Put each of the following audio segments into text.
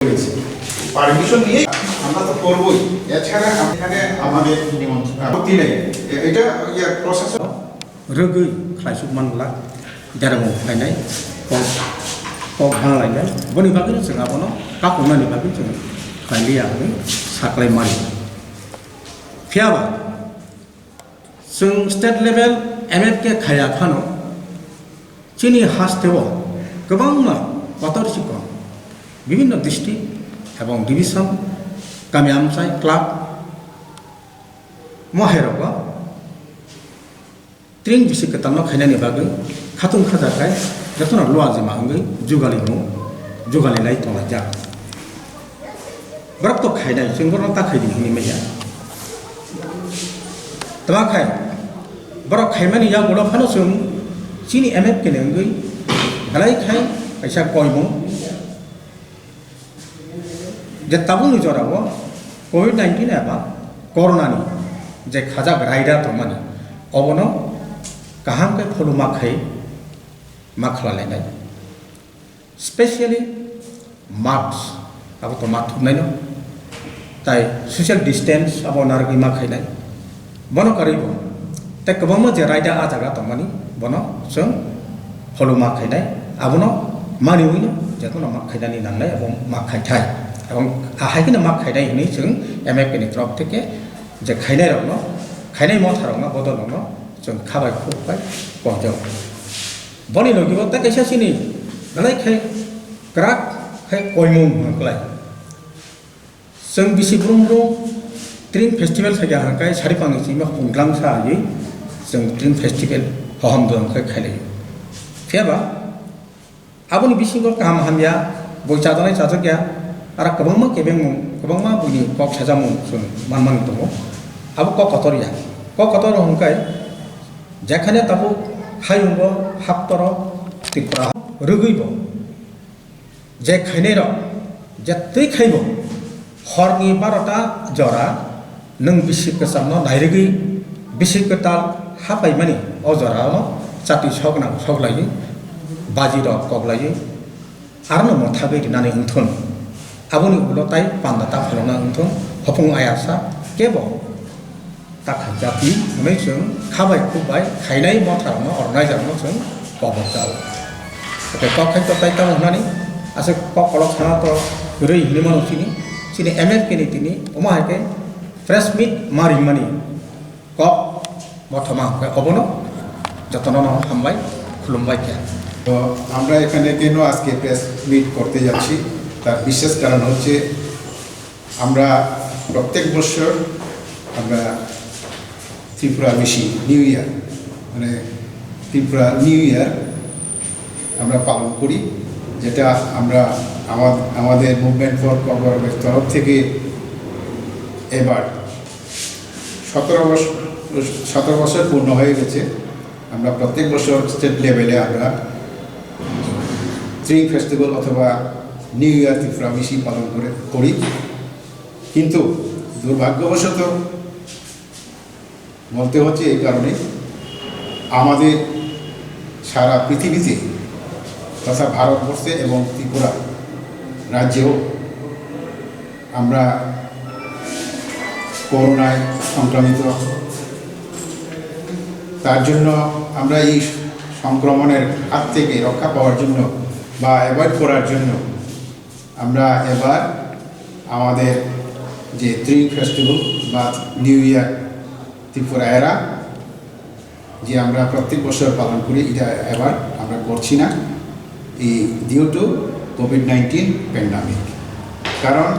Permission নিয়ে আমরা তো করবই। এছাড়া এখানে আমাদের আপত্তি নেই। এটা প্রশাসন रोगै खायसुक मानला दारामाव फायनाय कक हांलायनाय बनि बागैनो जों आबनो काकनानि बागै जों फायलियानो साख्लाय मारि फियाबा जों स्टेट लेभेल एमएफके खाया फानो चिनि हास्टेव गोबांमा अथरिटिखौ विभिन्न डिस्ट्रिक्ट এবং डिविजन गामि आमसाय क्लाब महेरबा ट्रेन बिसि कतानो खायनानि बागै खातुन खाजाखाय जतना लवा जमा हंगै जुगालि लाई तला जा बरक तो खायनाय जों बरक ता खायदि हनि मैया तमाखाय बरक खायमानि या गडा फानो जों सिनि एमएफ के नंगै गलाय खाय पैसा कयमु जे ताबुनि जरावो कोविड-19 एबा कोरोनानि जे खाजाक रायदा तमानि अबनो kaham ke follow makai makla lenai specially marks abo to mat nai no tai social distance abo nargi makai nai bono karibo te kabama je raida a jaga to mani bono sung follow makai nai abono mani wino je to makai dani nan nai abo makai thai এবং আহাইকিনা मा खायनाय हनै जों एमएफके नि तरफ থেকে যে খাयनाय रंनो खायनाय मथारंनो बदलनो जों खाबाय खुबाय गजौ बनि लगिबो ता कैसा सिनि गलाय खाय क्राक खाय कयमु हंखलाय जों बिसि ब्रुंब्रुं ट्रिन फेस्टिवल साया हंखाय सारिपांनि सिमा हुंग्लां सायै जों ट्रिन फेस्टिवल हहम दंखाय खायलाय फियाबा आबुनि बिसिंगो काम हामिया बय जाजानाय जाजगया आरो गोबांमा केबेंमु गोबांमा बुनि कक साजामु जों मानमान दङ आबो कक कतर हंखाय जेखाने ताबु हायुंगो हाप्तर त्रिपुरा रुगैबो जे खायनाय र जे तै खायबो हरनि 12टा जरा नों बिसि गोसामनो नायरगै बिसि गोताल हापाय मानि अ जरानो जाति सकना सकलायै बाजि र कगलायै आरो मथाबै दिनानै उन्थुन आबुनि उलताय पान्दाता फलना उन्थुन हफुं आयासा केबो ताखा जाति हनै जों खाबाय खुबाय खायनाय मथारनो अरनाय जानो जों कबक जाओ ते कखाय तो ताइता हनानि आसे ककलक थाना तो रै हिलिमान सिनि एमएफ के नितिनि अमा हाके फ्रेश मीट मारि मानि कक मथमा अबनो যতন হামবাই খুলুমবাই কে তো আমরা এখানে কেন আজকে প্রেস মিট করতে যাচ্ছি তার বিশেষ কারণ হচ্ছে আমরা প্রত্যেক বছর আমরা ত্রিপুরা মিশি নিউ ইয়ার মানে ত্রিপুরা নিউ ইয়ার আমরা পালন করি যেটা আমরা আমাদের মুভমেন্ট ফর কর্পোরেটের তরফ থেকে এবার 17 বছর পূর্ণ হয়ে গেছে আমরা প্রত্যেক বছর স্টেট লেভেলে আমরা স্প্রিং ফেস্টিভ্যাল অথবা নিউ ইয়ার ত্রিপুরা মিশি পালন করি কিন্তু দুর্ভাগ্যবশত বলতে হচ্ছে এই কারণে আমাদের সারা পৃথিবীতে তথা ভারতবর্ষে এবং ত্রিপুরা রাজ্যেও আমরা করোনায় সংক্রমিত তার জন্য আমরা এই সংক্রমণের হাত থেকে রক্ষা পাওয়ার জন্য বা অ্যাভয়েড করার জন্য আমরা এবার আমাদের যে স্প্রিং ফেস্টিভ্যাল বা নিউ ইয়ার ত্রিপুরা এরা যে আমরা প্রত্যেক বছর পালন করি এটা এবার আমরা করছি না এই ডিউ টু কোভিড-19 প্যান্ডামিক কারণ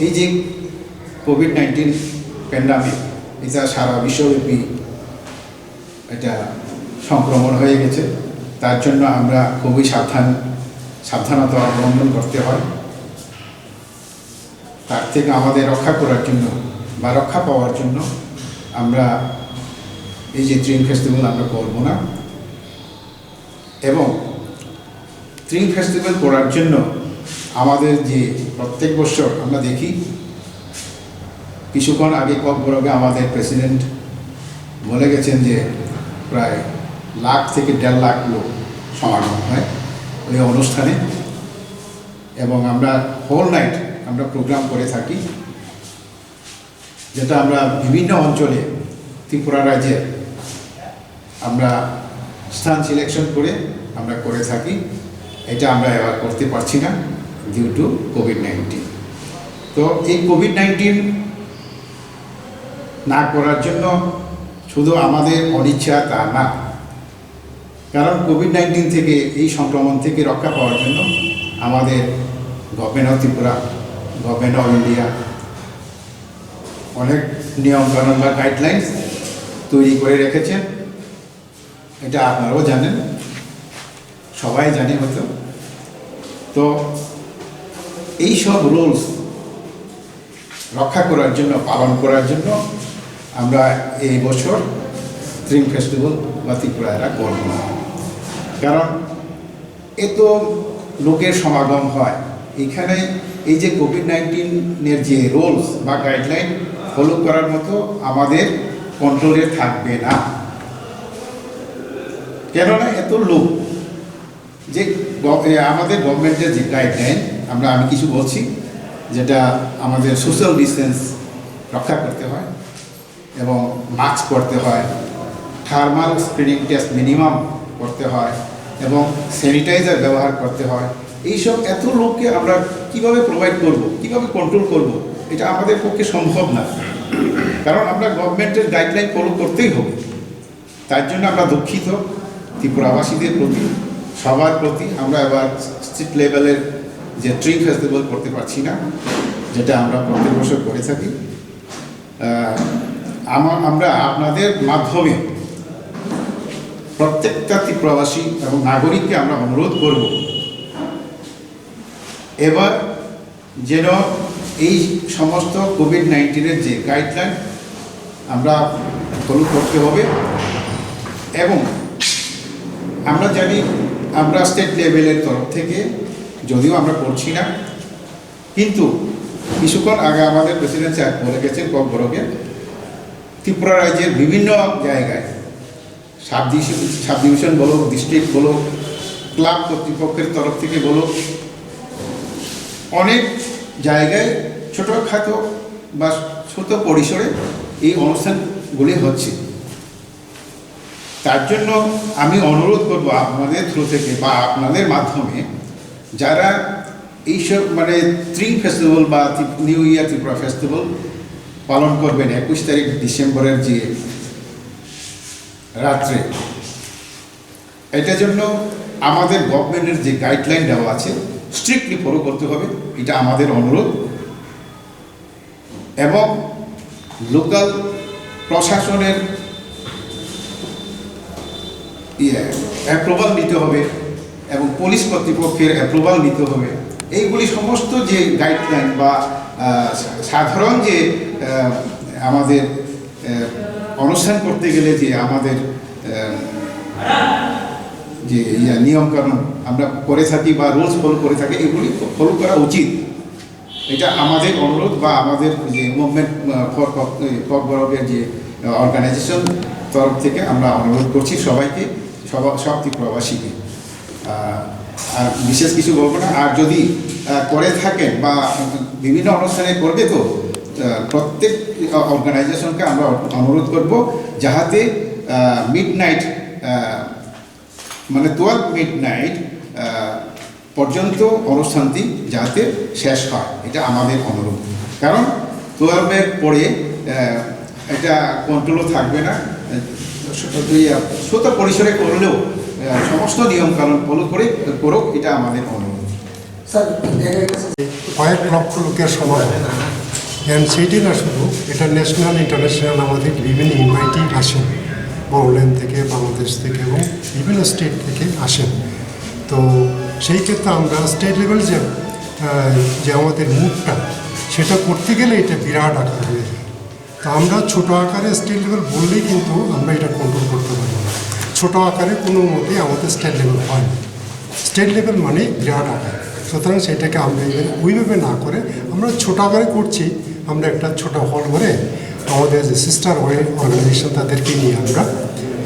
এই যে কোভিড-19 প্যান্ডামিক এটা সারা বিশ্বব্যাপী এটা সংক্রমণ হয়ে গেছে তার জন্য আমরা খুবই সাবধানতা অবলম্বন করতে হয় তার থেকে আমাদের রক্ষা করার জন্য বা রক্ষা পাওয়ার জন্য আমরা এই যে ট্রিন ফেস্টিভ্যাল আমরা করব না এবং ট্রিন ফেস্টিভ্যাল করার জন্য আমাদের যে প্রত্যেক বছর আমরা দেখি কিছুক্ষণ আগে ককবরগে আমাদের প্রেসিডেন্ট বলে গেছেন যে প্রায় লাখ থেকে 1.5 লাখ লোক সমাগম হয় ওই অনুষ্ঠানে এবং আমরা হোল নাইট আমরা প্রোগ্রাম করে থাকি, যেটা আমরা বিভিন্ন অঞ্চলে ত্রিপুরা রাজ্যে আমরা স্থান সিলেকশন করে আমরা করে থাকি। এটা আমরা এবার করতে পারছি না ডিউ টু কোভিড-19। তো এই কোভিড-19 না করার জন্য শুধু আমাদের অনিচ্ছা তা না, কারণ কোভিড-19 থেকে এই সংক্রমণ থেকে রক্ষা পাওয়ার জন্য আমাদের government of Tripura, government of India অনেক নিয়মকানুন বা গাইডলাইন্স তৈরি করে রেখেছেন। এটা আপনারাও জানেন, সবাই জানে হয়তো। তো এই সব রুলস রক্ষা করার জন্য, পালন করার জন্য আমরা এই বছর স্ট্রিং ফেস্টিভ্যাল বা ত্রিপুরা এরা করব না। কারণ এত লোকের সমাগম হয় এখানে, এই যে কোভিড-19-এর যে রুলস বা গাইডলাইন ফলো করার মতো আমাদের কন্ট্রোলে থাকবে না। কেননা এত লোক যে আমাদের গভর্নমেন্টের যে গাইডলাইন, আমি কিছু বলছি, যেটা আমাদের সোশ্যাল ডিস্টেন্স রক্ষা করতে হয় এবং মাস্ক পরতে হয়, থার্মাল স্ক্রিনিং টেস্ট মিনিমাম করতে হয় এবং স্যানিটাইজার ব্যবহার করতে হয়। এইসব এত লোককে আমরা কিভাবে প্রোভাইড করব, কিভাবে কন্ট্রোল করব, এটা আমাদের পক্ষে সম্ভব না। কারণ আমরা গভর্নমেন্টের গাইডলাইন ফলো করতেই হবে। তার জন্য আমরা দুঃখিত ত্রিপুরাবাসীদের প্রতি, সবার প্রতি। আমরা এবার স্টেট লেভেলের যে স্ট্রিং ফেস্টিভ্যাল করতে পারছি না, যেটা আমরা প্রত্যেক বছর করে থাকি। আমরা আপনাদের মাধ্যমে প্রত্যেকটা ত্রিপুরাবাসী এবং নাগরিককে আমরা অনুরোধ করব, এবার যেন এই সমস্ত কোভিড-19-এর যে গাইডলাইন আমরা ফলো করতে হবে। এবং আমরা জানি, আমরা স্টেট লেভেলের তরফ থেকে, যদিও আমরা করছি না, কিন্তু কিছুক্ষণ আগে আমাদের প্রেসিডেন্ট স্যার বলে গেছেন ককবরকে, ত্রিপুরা রাজ্যের বিভিন্ন জায়গায়, সাব ডিভিশন বলো, ডিস্ট্রিক্ট বলো, ক্লাব কর্তৃপক্ষের তরফ থেকে বলো, অনেক জায়গায় ছোটোখাটো বা ছোট পরিসরে এই অনুষ্ঠানগুলি হচ্ছে। তার জন্য আমি অনুরোধ করব আপনাদের থ্রু থেকে বা আপনাদের মাধ্যমে, যারা এইসব স্ট্রিং ফেস্টিভ্যাল বা নিউ ইয়ার ত্রিপুরা ফেস্টিভ্যাল পালন করবেন 21 তারিখ ডিসেম্বরের যে রাত্রে, এটার জন্য আমাদের গভর্নমেন্টের যে গাইডলাইন দেওয়া আছে স্ট্রিক্টলি ফলো করতে হবে, এটা আমাদের অনুরোধ। এবং লোকাল প্রশাসনের অ্যাপ্রুভাল নিতে হবে এবং পুলিশ কর্তৃপক্ষের অ্যাপ্রুভাল নিতে হবে। এইগুলি সমস্ত যে গাইডলাইন বা সাধারণ যে আমাদের অনুষ্ঠান করতে গেলে যে আমাদের যে নিয়মকানুন আমরা করে থাকি বা রুলস ফলো করে থাকি, এগুলি ফলো করা উচিত। এটা আমাদের অনুরোধ, বা আমাদের যে মুভমেন্ট ফর ককবরকের যে অর্গানাইজেশন তরফ থেকে আমরা অনুরোধ করছি সবাইকে, সব ত্রিপুরাবাসীকে। আর বিশেষ কিছু বলবো না। আর যদি করে থাকেন বা বিভিন্ন অনুষ্ঠানে করবে, তো প্রত্যেক অর্গানাইজেশনকে আমরা অনুরোধ করব যাহাতে মিডনাইট 12 মিডনাইট পর্যন্ত অনুষ্ঠানটি যাতে শেষ হয়, এটা আমাদের অনুরোধ। কারণ 12-এর পরে এটা কন্ট্রোলও থাকবে না। ছোট পরিসরে করলেও সমস্ত নিয়মকানুন ফলো করে করুক, এটা আমাদের অনুরোধ। স্যার, কয়েক লক্ষ লোকের সমাগম, অ্যান্ড সেইটি না শুধু, এটা ন্যাশনাল ইন্টারন্যাশনাল আমাদের বিভিন্ন ইনভাইটি আসেন, বড়োল্যান্ড থেকে, বাংলাদেশ থেকে এবং বিভিন্ন স্টেট থেকে আসেন। তো সেই ক্ষেত্রে আমরা স্টেট লেভেল যে আমাদের মুভটা, সেটা করতে গেলে এটা বিরাট আকার হয়ে যায়। তো আমরা ছোটো আকারে স্টেট লেভেল বললেই কিন্তু আমরা এটা কন্ট্রোল করতে পারি না। ছোটো আকারে কোনো মতেই আমাদের স্টেট লেভেল হয় না। স্টেট লেভেল মানে বিরাট আকার। সুতরাং সেটাকে আমরা ওইভাবে না করে আমরা ছোটো আকারে করছি। আমরা একটা ছোটো হল করে আমাদের যে সিস্টার অর্গানাইজেশন তাদেরকে নিয়ে আমরা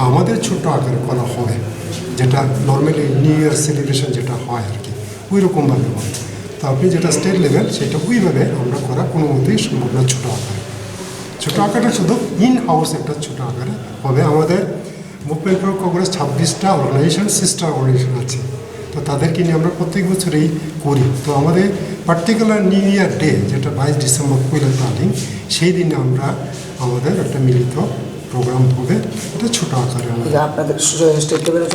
আমাদের ছোট্ট আকারে করা হয়, যেটা নর্মালি নিউ ইয়ার সেলিব্রেশন যেটা হয় আর কি, ওই রকমভাবে হয়। তো আপনি যেটা স্টেট লেভেল সেটা ওইভাবে আমরা করা কোনো মতেই সম্ভব না ছোটো আকারে। ছোটো আকারে শুধু ইন হাউস একটা ছোটো আকারে হবে। আমাদের মুভমেন্ট ফর কংগ্রেস 26টা অর্গানাইজেশন, সিস্টার অর্গানাইজেশন আছে, তো তাদেরকে নিয়ে আমরা প্রত্যেক বছরেই করি। তো আমাদের পার্টিকুলার নিউ ইয়ার ডে যেটা 22 ডিসেম্বর পয়লা তারিখ, সেই দিনে আমরা আমাদের একটা মিলিত প্রোগ্রাম হবে, এটা ছোটো আকারে আমাদের। আপনাদের স্টেট লেভেলে